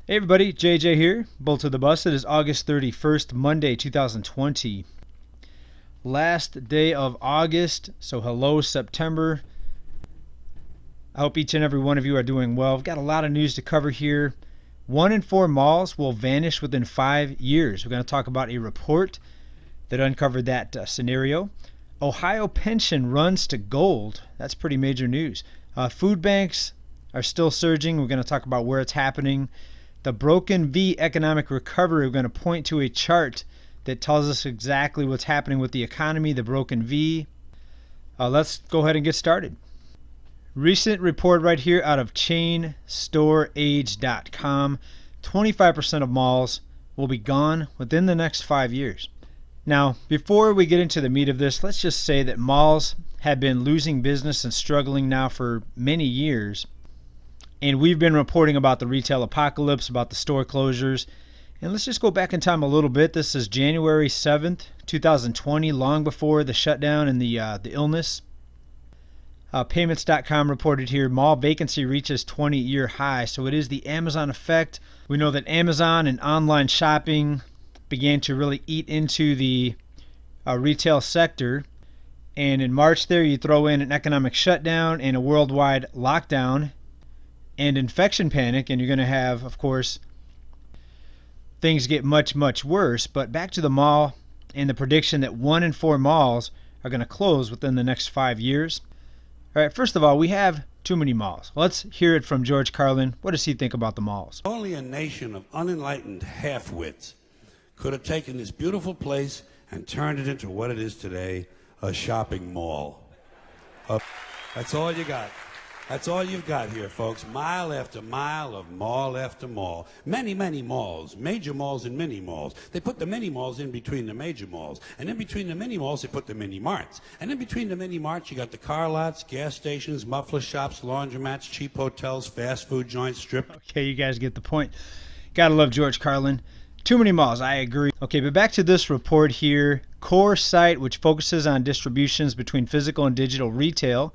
Hey everybody, JJ here, Bull to the Bus. It is August 31st, Monday, 2020. Last day of August, so hello September. I hope each and every one of you are doing well. We've got a lot of news to cover here. 1 in 4 malls will vanish within 5 years. We're going to talk about a report that uncovered that scenario. Ohio pension runs to gold. That's pretty major news. Food banks are still surging. We're going to talk about where it's happening. The broken V economic recovery, we're going to point to a chart that tells us exactly what's happening with the economy, the broken V. Let's go ahead and get started. Recent report right here out of chainstoreage.com. 25% of malls will be gone within the next 5 years. Now, before we get into the meat of this, let's just say that malls have been losing business and struggling now for many years. And we've been reporting about the retail apocalypse, about the store closures. And let's just go back in time a little bit. This is January 7th, 2020, long before the shutdown and the illness. Payments.com reported here, mall vacancy reaches 20-year high. So it is the Amazon effect. We know that Amazon and online shopping began to really eat into the retail sector. And in March there, you throw in an economic shutdown and a worldwide lockdown and infection panic, and you're going to have, of course, things get much, much worse. But back to the mall and the prediction that 1 in 4 malls are going to close within the next 5 years. All right, first of all, we have too many malls. Let's hear it from George Carlin. What does he think about the malls? Only a nation of unenlightened half-wits could have taken this beautiful place and turned it into what it is today, a shopping mall. That's all you got. That's all you've got here, folks. Mile after mile of mall after mall. Many, many malls. Major malls and mini malls. They put the mini malls in between the major malls. And in between the mini malls, they put the mini marts. And in between the mini marts, you got the car lots, gas stations, muffler shops, laundromats, cheap hotels, fast food joints, strip. Okay, you guys get the point. Gotta love George Carlin. Too many malls, I agree. Okay, but back to this report here. Core Site, which focuses on distributions between physical and digital retail,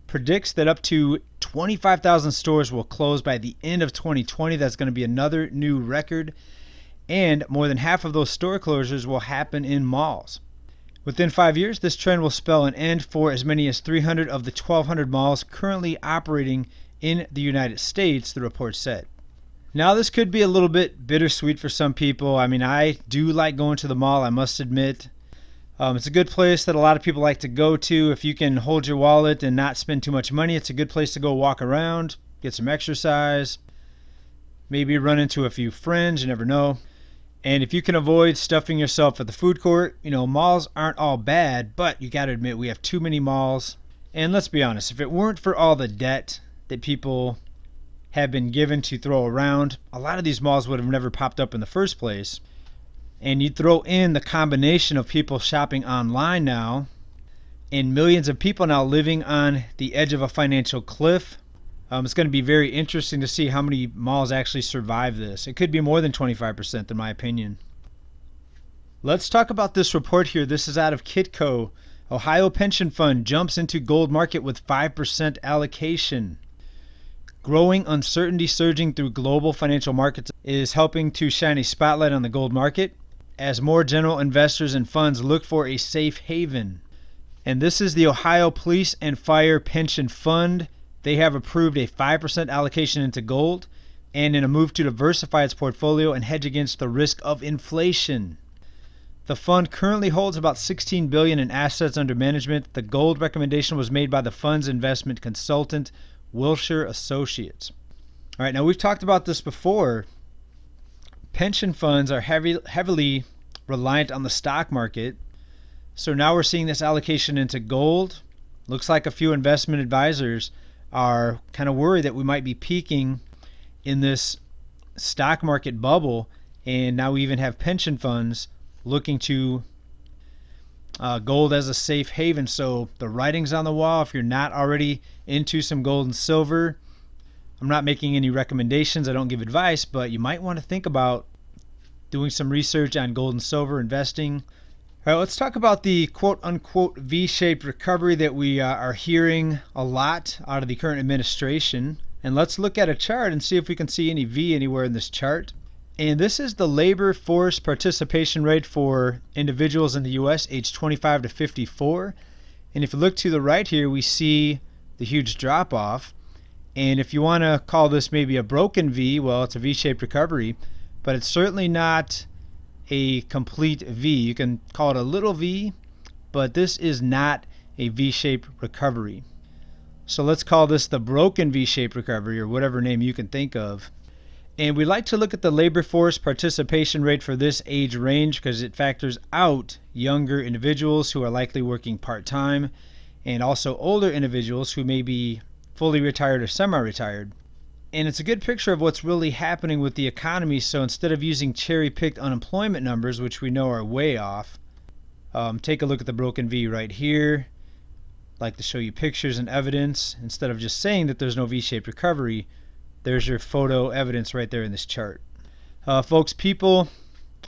predicts that up to 25,000 stores will close by the end of 2020. That's going to be another new record. And more than half of those store closures will happen in malls. Within 5 years, this trend will spell an end for as many as 300 of the 1,200 malls currently operating in the United States, the report said. Now, this could be a little bit bittersweet for some people. I mean, I do like going to the mall, I must admit. It's a good place that a lot of people like to go to. If you can hold your wallet and not spend too much money, it's a good place to go walk around, get some exercise, maybe run into a few friends, you never know. And if you can avoid stuffing yourself at the food court, malls aren't all bad, but you got to admit we have too many malls. And let's be honest, if it weren't for all the debt that people have been given to throw around, a lot of these malls would have never popped up in the first place. And you throw in the combination of people shopping online now and millions of people now living on the edge of a financial cliff. It's going to be very interesting to see how many malls actually survive this. It could be more than 25% in my opinion. Let's talk about this report here. This is out of Kitco. Ohio pension fund jumps into gold market with 5% allocation. Growing uncertainty surging through global financial markets is helping to shine a spotlight on the gold market as more general investors and funds look for a safe haven. And this is the Ohio Police and Fire Pension Fund. They have approved a 5% allocation into gold and in a move to diversify its portfolio and hedge against the risk of inflation. The fund currently holds about $16 billion in assets under management. The gold recommendation was made by the fund's investment consultant, Wilshire Associates. All right, now we've talked about this before. Pension funds are heavily reliant on the stock market. So now we're seeing this allocation into gold. Looks like a few investment advisors are kind of worried that we might be peaking in this stock market bubble. And now we even have pension funds looking to gold as a safe haven. So the writing's on the wall. If you're not already into some gold and silver, I'm not making any recommendations. I don't give advice, but you might want to think about doing some research on gold and silver investing. All right, let's talk about the quote-unquote V-shaped recovery that we are hearing a lot out of the current administration. And let's look at a chart and see if we can see any V anywhere in this chart. And this is the labor force participation rate for individuals in the U.S. aged 25 to 54. And if you look to the right here, we see the huge drop off. And if you want to call this maybe a broken V, well, it's a V-shaped recovery, but it's certainly not a complete V. You can call it a little V, but this is not a V-shaped recovery. So let's call this the broken V-shaped recovery, or whatever name you can think of. And we like to look at the labor force participation rate for this age range because it factors out younger individuals who are likely working part-time, and also older individuals who may be fully retired or semi-retired. And it's a good picture of what's really happening with the economy. So instead of using cherry-picked unemployment numbers, which we know are way off, take a look at the broken V right here. Like to show you pictures and evidence. Instead of just saying that there's no V-shaped recovery, there's your photo evidence right there in this chart. Folks, people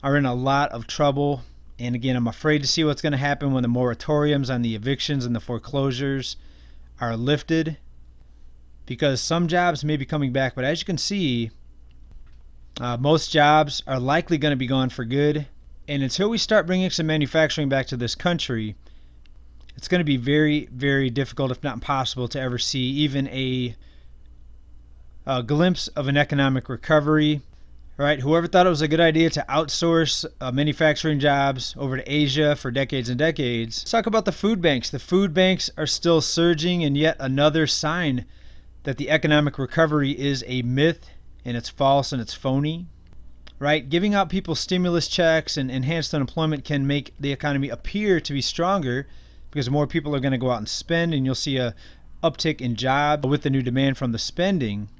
are in a lot of trouble. And again, I'm afraid to see what's going to happen when the moratoriums on the evictions and the foreclosures are lifted, because some jobs may be coming back, but as you can see, most jobs are likely going to be gone for good. And until we start bringing some manufacturing back to this country, it's going to be very, very difficult, if not impossible, to ever see even a glimpse of an economic recovery. Right? Whoever thought it was a good idea to outsource manufacturing jobs over to Asia for decades and decades. Let's talk about the food banks. The food banks are still surging, and yet another sign that the economic recovery is a myth, and it's false and it's phony. Right? Giving out people stimulus checks and enhanced unemployment can make the economy appear to be stronger because more people are going to go out and spend, and you'll see a uptick in jobs with the new demand from the spending.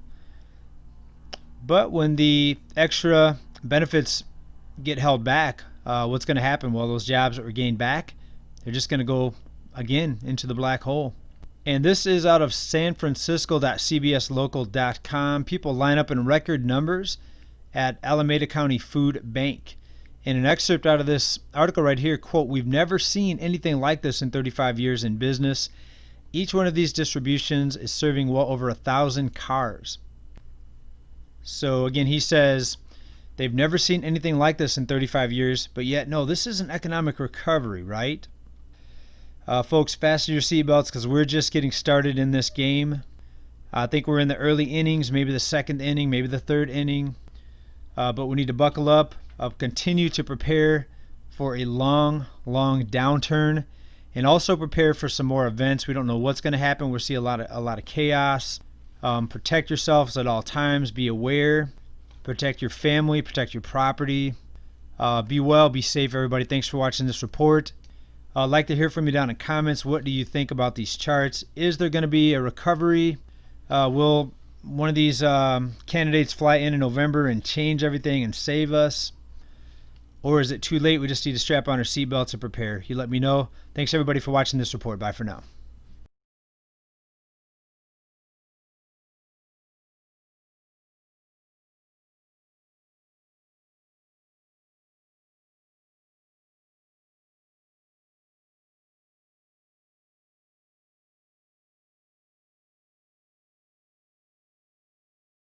But when the extra benefits get held back, what's going to happen? Well, those jobs that were gained back, they're just going to go again into the black hole. And this is out of sanfrancisco.cbslocal.com. People line up in record numbers at Alameda County Food Bank. In an excerpt out of this article right here, quote, "We've never seen anything like this in 35 years in business. Each one of these distributions is serving well over 1,000 cars." So again, he says they've never seen anything like this in 35 years, but yet, no, this is an economic recovery, right? Folks, fasten your seatbelts because we're just getting started in this game. I think we're in the early innings, maybe the second inning, maybe the third inning. But we need to buckle up, continue to prepare for a long, long downturn, and also prepare for some more events. We don't know what's going to happen. We'll see a lot of chaos. Protect yourselves at all times. Be aware. Protect your family. Protect your property. Be well. Be safe, everybody. Thanks for watching this report. I'd like to hear from you down in comments. What do you think about these charts? Is there going to be a recovery? Will one of these candidates fly in November and change everything and save us? Or is it too late? We just need to strap on our seatbelts and prepare. You let me know. Thanks, everybody, for watching this report. Bye for now.